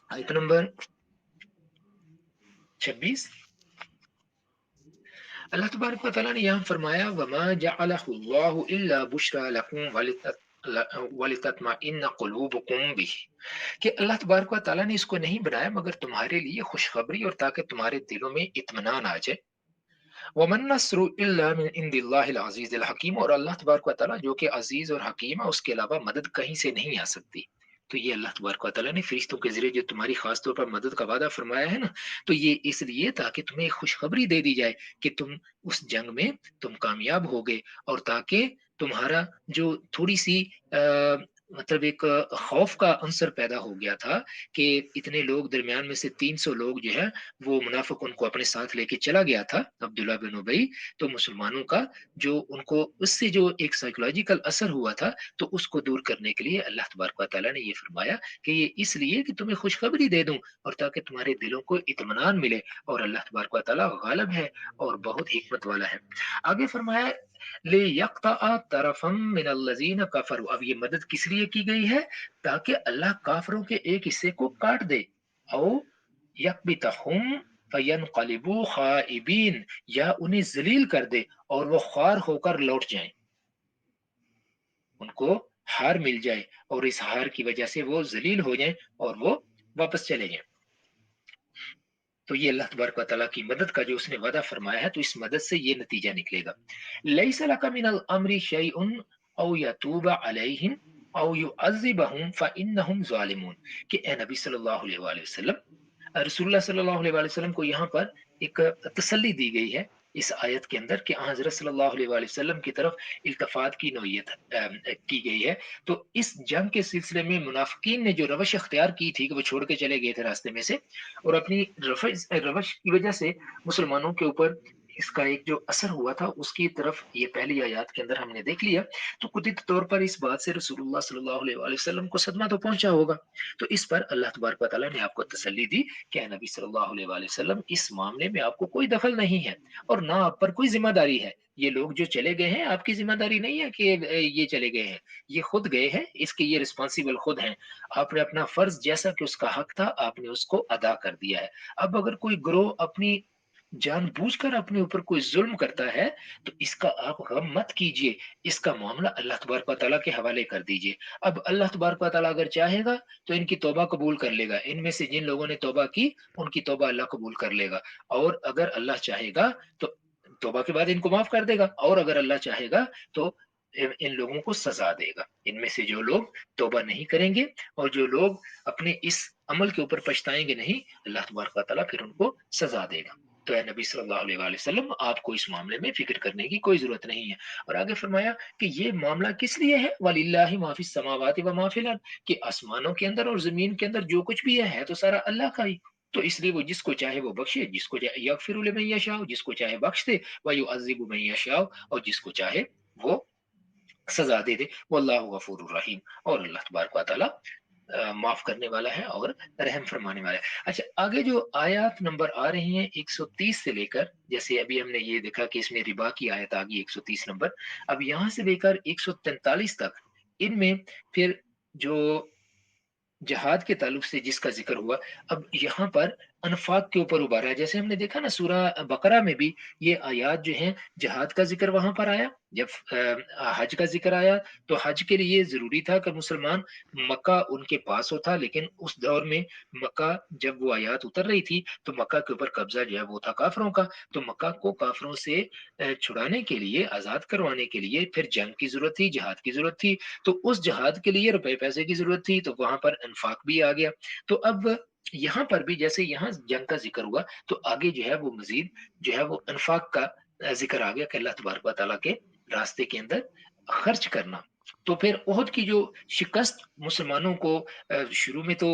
आयत नंबर 26। अल्लाह तबारक व तआला ने यहाँ फरमाया वमा जअलहुल्लाहु इल्ला बुशरा लकुम वलितत्मइन्ना कुलूबुकुम बिही, कि अल्लाह तबारक व तआला ने इसको नहीं बनाया मगर तुम्हारे लिए खुशखबरी और ताकि तुम्हारे दिलों में इत्मीनान आ जाए। वमन नस्रु इल्ला मिन इंदिल्लाहिल अजीजिल हकीम, और अल्लाह तबारक व तआला जो कि अजीज और हकीम है उसके अलावा मदद कहीं से नहीं आ सकती। तो ये अल्लाह तबारक व तआला ने फरिश्तों के जरिए जो तुम्हारी खास तौर पर मदद का वादा फरमाया है ना, तो ये इसलिए ताकि तुम्हें एक खुशखबरी दे दी जाए कि तुम उस जंग में तुम कामयाब हो गए, और ताकि तुम्हारा जो थोड़ी सी मतलब एक खौफ का अंसर पैदा हो गया था कि इतने लोग दरमियान में से 300 लोग जो है वो मुनाफिक उनको अपने साथ लेके चला गया था, अब्दुल्ला बिन उबई। तो मुसलमानों का जो उनको उससे जो एक साइकोलॉजिकल असर हुआ था, तो उसको दूर करने के लिए अल्लाह तबारक व तआला ने ये फरमाया कि ये इसलिए कि तुम्हें खुशखबरी दे दूं और ताकि तुम्हारे दिलों को इत्मीनान मिले, और अल्लाह तबारक व तआला गालिब है और बहुत हिकमत वाला है। आगे फरमाया ले यक्ता तरफम मिनल्लजीन कफरू, अब ये मदद किस लिए की गई है? ताकि अल्लाह काफरों के एक हिस्से को काट दे, औ यकबितहुम फयनकलिबू खाइबीन, या उन्हें जलील कर दे और वो ख्वार होकर लौट जाएं, उनको हार मिल जाए और इस हार की वजह से वो जलील हो जाएं और वो वापस चले जाएं। तो ये अल्लाह तबारक व तआला की मदद का जो उसने वादा फरमाया है, तो इस मदद से ये नतीजा निकलेगा। लैसा लका मिनल अम्रि शैउन औ यतूब अलैहिम औ युअज़्ज़िबहुम फइन्नहुम ज़ालिमून, कि ए नबी सल्लल्लाहु अलैहि वसल्लम, रसूलुल्लाह सल्लल्लाहु अलैहि वसल्लम को यहाँ पर एक तसल्ली दी गई है इस आयत के अंदर कि हजरत सल्लल्लाहु अलैहि वसल्लम की तरफ इल्तफात की नौयत की गई है। तो इस जंग के सिलसिले में मुनाफिकीन ने जो रवश अख्तियार की थी कि वो छोड़ के चले गए थे रास्ते में से, और अपनी रवश की वजह से मुसलमानों के ऊपर इसका एक जो असर हुआ था उसकी तरफ ये पहली आयत के अंदर हमने देख लिया। तो कुतित तौर पर इस बात से रसूलुल्लाह सल्लल्लाहु अलैहि वसल्लम को सदमा तो पहुंचा होगा। तो इस पर अल्लाह तबारक व तआला ने आपको तसल्ली दी कि नबी सल्लल्लाहु अलैहि वसल्लम इस मामले में आपको कोई दखल नहीं है और ना आप पर कोई जिम्मेदारी है। ये लोग जो चले गए हैं आपकी जिम्मेदारी नहीं है कि ये चले गए हैं, ये खुद गए हैं, इसके ये रिस्पॉन्सिबल खुद हैं। आपने अपना फर्ज जैसा कि उसका हक था आपने उसको अदा कर दिया है। अब अगर कोई ग्रोह अपनी जानबूझकर अपने ऊपर कोई जुल्म करता है, तो इसका आप गम मत कीजिए, इसका मामला अल्लाह तबारक व तआला के हवाले कर दीजिए। अब अल्लाह तबारक व तआला अगर चाहेगा तो इनकी तौबा कबूल कर लेगा, इनमें से जिन लोगों ने तौबा की उनकी तौबा अल्लाह कबूल कर लेगा, और अगर अल्लाह चाहेगा तो तौबा के बाद इनको माफ कर देगा, और अगर अल्लाह चाहेगा तो इन लोगों को सजा देगा। इनमें से जो लोग तौबा नहीं करेंगे और जो लोग अपने इस अमल के ऊपर पछताएंगे नहीं, अल्लाह तबारक व तआला फिर उनको सजा देगा। तो है नबी सल्लल्लाहु अलैहि वसल्लम, आपको इस मामले में फिक्र करने की कोई जरूरत नहीं है। और आगे फरमाया कि ये मामला किस लिए है, वलिल्लाहि मा फिस समावाति व मा फिल अर्द, कि आसमानों के अंदर और जमीन के अंदर जो कुछ भी है तो सारा अल्लाह का ही। तो इसलिए वो जिसको चाहे वो बख्शे, जिसको चाहे यगफिरु लिमन यशाओ, जिसको चाहे बख्श दे, व युअज़्ज़िबु मन यशाओ, और जिसको चाहे वो सजा दे दे। वल्लाहु गफूरुर रहीम, और अल्लाह तबारक व तआला माफ करने वाला है और रहम फरमाने वाला है। अच्छा, आगे जो आयत नंबर आ रही हैं 130 से लेकर, जैसे अभी हमने ये देखा कि इसमें रिबा की आयत आ गई 130 नंबर, अब यहाँ से लेकर 143 तक, इनमें फिर जो जहाद के ताल्लुक से जिसका जिक्र हुआ, अब यहाँ पर अनफाक के ऊपर उबारा है। जैसे हमने देखा ना सूरा बकरा में भी ये आयात जो हैं जहाद का जिक्र वहां पर आया, जब हज का जिक्र आया तो हज के लिए जरूरी था कि मुसलमान, मक्का उनके पास होता, लेकिन उस दौर में मक्का जब वो आयात उतर रही थी तो मक्का के ऊपर कब्जा जो है वो था काफरों का। तो मक्का को काफरों से छुड़ाने के लिए, आजाद करवाने के लिए फिर जंग की जरूरत थी, जहाद की जरूरत थी। तो उस जहाद के लिए रुपए पैसे की जरूरत थी, तो वहां पर इन्फाक भी आ गया। तो अब यहाँ पर भी जैसे यहाँ जंग का जिक्र हुआ, तो आगे जो है वो मजीद जो है वो इन्फाक का जिक्र आ गया कि अल्लाह तबारक व तआला के रास्ते के अंदर खर्च करना। तो फिर ओहद की जो शिकस्त मुसलमानों को शुरू में तो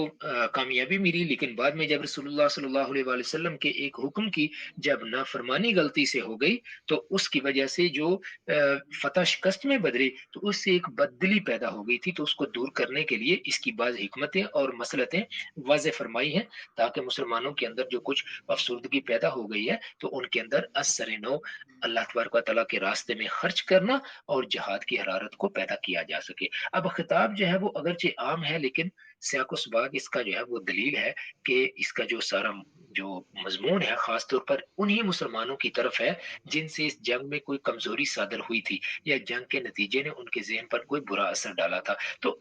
कामयाबी मिली, लेकिन बाद में जब रसूलुल्लाह सल्लल्लाहु अलैहि वसल्लम के एक हुक्म की जब नाफरमानी गलती से हो गई, तो उसकी वजह से जो फतह शिकस्त में बदली, तो उससे एक बददिली पैदा हो गई थी। तो उसको दूर करने के लिए इसकी बाज़ हिकमतें और मसलहतें वाज़ेह फरमाई हैं, ताकि मुसलमानों के अंदर जो कुछ अफसुर्दगी पैदा हो गई है, तो उनके अंदर असर-ए-नौ अल्लाह तबारक व तआला के रास्ते में खर्च करना और जिहाद की हरारत को पैदा کیا جا سکے۔ اب خطاب جو ہے وہ اگرچہ عام ہے، لیکن سیاق و سباق اس کا جو ہے وہ دلیل ہے کہ اس کا جو سارا جو مضمون ہے خاص طور پر انہی مسلمانوں کی طرف ہے جن سے اس جنگ میں کوئی کمزوری صادر ہوئی تھی، یا جنگ کے نتیجے نے ان کے ذہن پر کوئی برا اثر ڈالا تھا۔ تو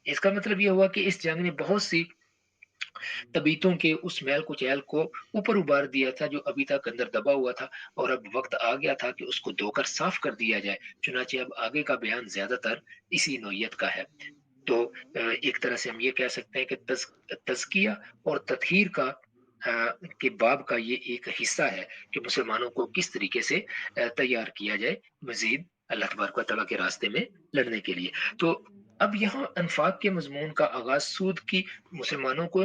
اس کا مطلب یہ ہوا کہ اس جنگ نے بہت سی طبیعتوں کے اس میل کچیل کو اوپر ابار دیا تھا جو ابھی تک اندر دبا ہوا تھا، اور اب وقت آ گیا تھا کہ اس کو دھو کر صاف کر دیا جائے۔ چنانچہ اب آگے کا بیان زیادہ تر اسی نوعیت کا ہے۔ تو ایک طرح سے ہم یہ کہہ سکتے ہیں کہ تزکیہ اور تطہیر کا کے باب کا یہ ایک حصہ ہے کہ مسلمانوں کو کس طریقے سے تیار کیا جائے مزید اللہ تبارک و تعالیٰ کے راستے میں لڑنے کے لیے۔ تو اب یہاں انفاق کے مضمون کا آغاز سود کی مسلمانوں کو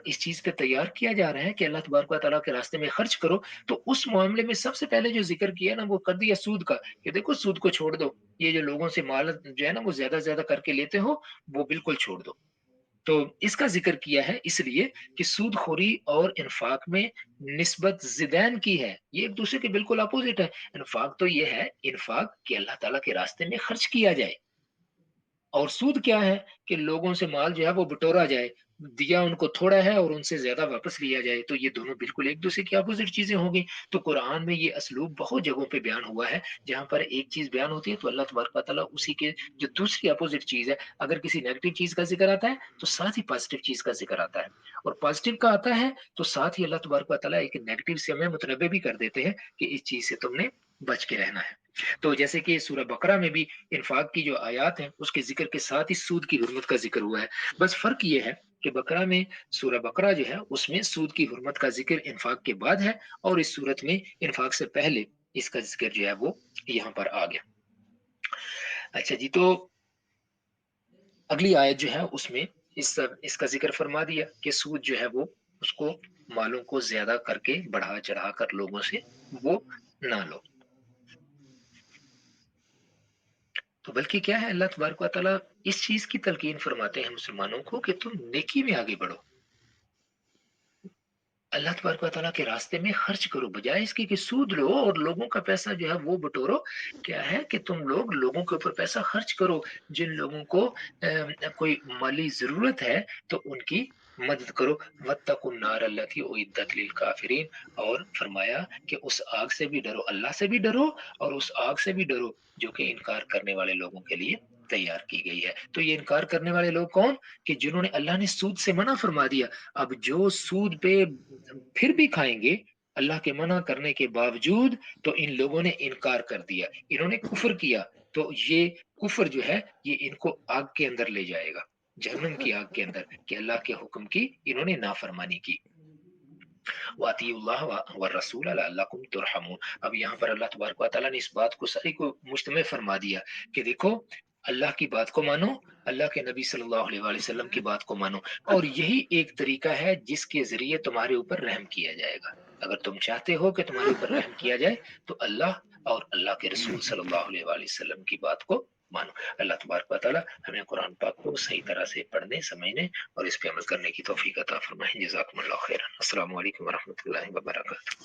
اس چیز پہ تیار کیا جا رہا ہے کہ اللہ تبارک و تعالیٰ کے راستے میں خرچ کرو، تو اس معاملے میں سب سے پہلے جو ذکر کیا نا وہ کر دیا سود کا، کہ دیکھو سود کو چھوڑ دو، یہ جو لوگوں سے مال جو ہے نا وہ زیادہ زیادہ کر کے لیتے ہو وہ بالکل چھوڑ دو۔ تو اس کا ذکر کیا ہے اس لیے کہ سود خوری اور انفاق میں نسبت زدین کی ہے، یہ ایک دوسرے کے بالکل اپوزٹ ہے۔ انفاق تو یہ ہے انفاق کہ اللہ تعالیٰ کے راستے میں خرچ کیا جائے، اور سود کیا ہے کہ لوگوں سے مال جو ہے وہ بٹورا جائے، دیا ان کو تھوڑا ہے اور ان سے زیادہ واپس لیا جائے، تو یہ دونوں بالکل ایک دوسرے کی اپوزٹ چیزیں ہوں گی۔ تو قرآن میں یہ اسلوب بہت جگہوں پہ بیان ہوا ہے، جہاں پر ایک چیز بیان ہوتی ہے تو اللہ تبارک و تعالیٰ اسی کے جو دوسری اپوزٹ چیز ہے، اگر کسی نیگیٹو چیز کا ذکر آتا ہے تو ساتھ ہی پازیٹو چیز کا ذکر آتا ہے، اور پازیٹو کا آتا ہے تو ساتھ ہی اللہ تبارک و تعالیٰ ایک نیگیٹو سے ہمیں متنبع بھی کر دیتے ہیں کہ اس چیز سے تم نے بچ کے رہنا ہے۔ تو جیسے کہ سورہ بقرہ میں بھی انفاق کی جو آیات ہیں اس کے ذکر کے ساتھ ہی سود کی حرمت کا ذکر ہوا ہے، بس فرق یہ ہے کہ بقرہ میں سورہ بقرہ جو ہے اس میں سود کی حرمت کا ذکر انفاق کے بعد ہے، اور اس صورت میں انفاق سے پہلے اس کا ذکر جو ہے وہ یہاں پر آ گیا۔ اچھا جی، تو اگلی آیت جو ہے اس میں اس کا ذکر فرما دیا کہ سود جو ہے وہ اس کو مالوں کو زیادہ کر کے بڑھا چڑھا کر لوگوں سے وہ نہ لو، تو بلکہ کیا ہے اللہ تبارک و تعالیٰ اس چیز کی تلقین فرماتے ہیں مسلمانوں کو کہ تم نیکی میں آگے بڑھو، اللہ تبارک و تعالیٰ کے راستے میں خرچ کرو، بجائے اس کی کہ سود لو اور لوگوں کا پیسہ جو ہے وہ بٹورو۔ کیا ہے کہ تم لوگ لوگوں کے اوپر پیسہ خرچ کرو، جن لوگوں کو کوئی مالی ضرورت ہے تو ان کی مدد کرو۔ واتقوا النار التي اعدت للكافرين، اور فرمایا کہ اس آگ سے بھی ڈرو، اللہ سے بھی ڈرو اور اس آگ سے بھی ڈرو جو کہ انکار کرنے والے لوگوں کے لیے تیار کی گئی ہے۔ تو یہ انکار کرنے والے لوگ کون؟ کہ جنہوں نے اللہ نے سود سے منع فرما دیا۔ اب جو سود پہ پھر بھی کھائیں گے اللہ کے منع کرنے کے باوجود، تو ان لوگوں نے انکار کر دیا، انہوں نے کفر کیا، تو یہ کفر جو ہے یہ ان کو آگ کے اندر لے جائے گا، جہنم کی آگ کے اندر، کہ اللہ کے حکم کی انہوں نے نافرمانی کی۔ وَأَطِيعُوا اللَّهَ وَالرَّسُولَ لَعَلَّكُمْ تُرْحَمُونَ۔ اب یہاں پر اللہ تبارک و تعالیٰ نے اس بات کو ساری کو مجتمع فرما دیا کہ دیکھو اللہ کی بات کو مانو، اللہ کے نبی صلی اللہ علیہ وآلہ وسلم کی بات کو مانو، اور یہی ایک طریقہ ہے جس کے ذریعے تمہارے اوپر رحم کیا جائے گا۔ اگر تم چاہتے ہو کہ تمہارے اوپر رحم کیا جائے تو اللہ اور اللہ کے رسول صلی اللہ علیہ وآلہ وسلم کی بات کو مانو۔ اللہ تبارک و تعالیٰ ہمیں قرآن پاک کو صحیح طرح سے پڑھنے، سمجھنے اور اس پہ عمل کرنے کی توفیق عطا فرمائے۔ جزاکم اللہ خیرا۔ السلام علیکم ورحمۃ اللہ وبرکاتہ۔